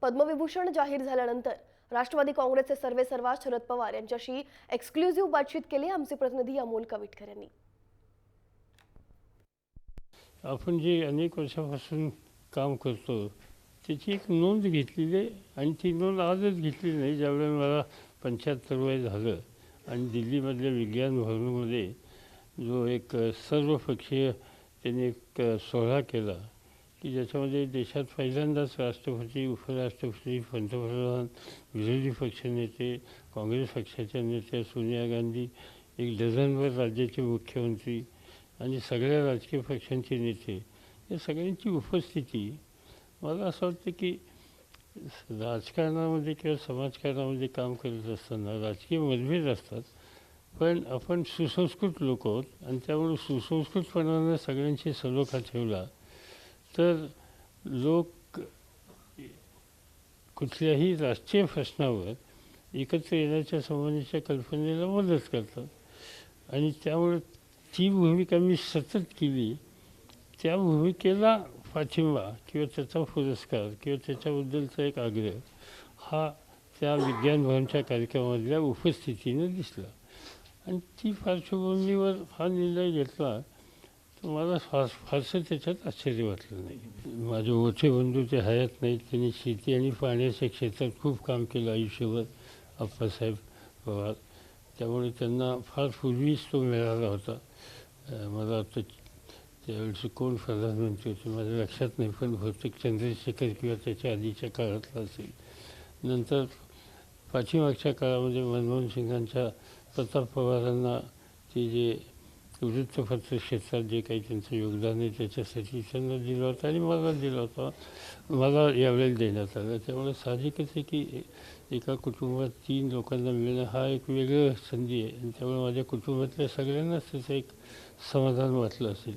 पद्मविभूषण जाहीर झाल्यानंतर राष्ट्रवादी काँग्रेसचे सर्वेसर्वा शरद पवार यांच्याशी एक्सक्लुझिव्ह बातचीत केली आमचे प्रतिनिधी अमोल कविटकर यांनी। आपण जे अनेक वर्षापासून काम करतो त्याची एक नोंद घेतलेली आहे आणि ती नोंद आजच घेतली नाही। ज्यावेळेला मला 75 वय झालं आणि दिल्लीमधल्या विज्ञान भवनामध्ये जो एक सर्वपक्षीय त्यांनी एक सोहळा केला की ज्याच्यामध्ये देशात पहिल्यांदाच राष्ट्रपती, उपराष्ट्रपती, पंतप्रधान, विरोधी पक्षनेते, काँग्रेस पक्षाच्या नेत्या सोनिया गांधी, एक डझनभर राज्याचे मुख्यमंत्री आणि सगळ्या राजकीय पक्षांचे नेते या सगळ्यांची उपस्थिती। मला असं वाटतं की राजकारणामध्ये किंवा समाजकारणामध्ये काम करत असताना राजकीय मतभेद असतात, पण आपण सुसंस्कृत लोक आहोत आणि त्यामुळे सुसंस्कृतपणानं सगळ्यांशी सलोखा ठेवला तर लोक कुठल्याही राष्ट्रीय प्रश्नावर एकत्र येण्याच्या संबंधीच्या कल्पनेला मदत करतात आणि त्यामुळे ती भूमिका मी सतत केली। त्या भूमिकेला पाठिंबा किंवा त्याचा पुरस्कार किंवा त्याच्याबद्दलचा एक आग्रह हा त्या विज्ञान भवनच्या कार्यक्रमातल्या उपस्थितीनं दिसला आणि ती पार्श्वभूमीवर हा निर्णय घेतला तर मला फारसं त्याच्यात आश्चर्य वाटलं नाही। माझे मोठे बंधू ते हयात नाहीत, त्यांनी शेती आणि पाण्याच्या क्षेत्रात खूप काम केलं आयुष्यभर, अप्पासाहेब पवार, त्यामुळे त्यांना फार पूर्वीच तो मिळाला होता। मला वाटतं त्यावेळेस कोण प्रधानमंत्री होते माझ्या लक्षात नाही, पण बहुतेक चंद्रशेखर किंवा त्याच्या आधीच्या काळातला असेल। नंतर पाठीमागच्या काळामध्ये मनमोहन सिंगांच्या प्रताप पवारांना ते जे वृत्तपत्र क्षेत्रात जे काही त्यांचं योगदान आहे त्याच्यासाठी त्यांना दिलं होतं आणि मला दिलं होतं, मला यावेळेला देण्यात आलं। त्यामुळे साहजिकच आहे की एका कुटुंबात 3 लोकांना मिळणं हा एक वेगळं संधी आहे आणि त्यामुळे माझ्या कुटुंबातल्या सगळ्यांनाच त्याचं एक समाधान वाटलं असेल।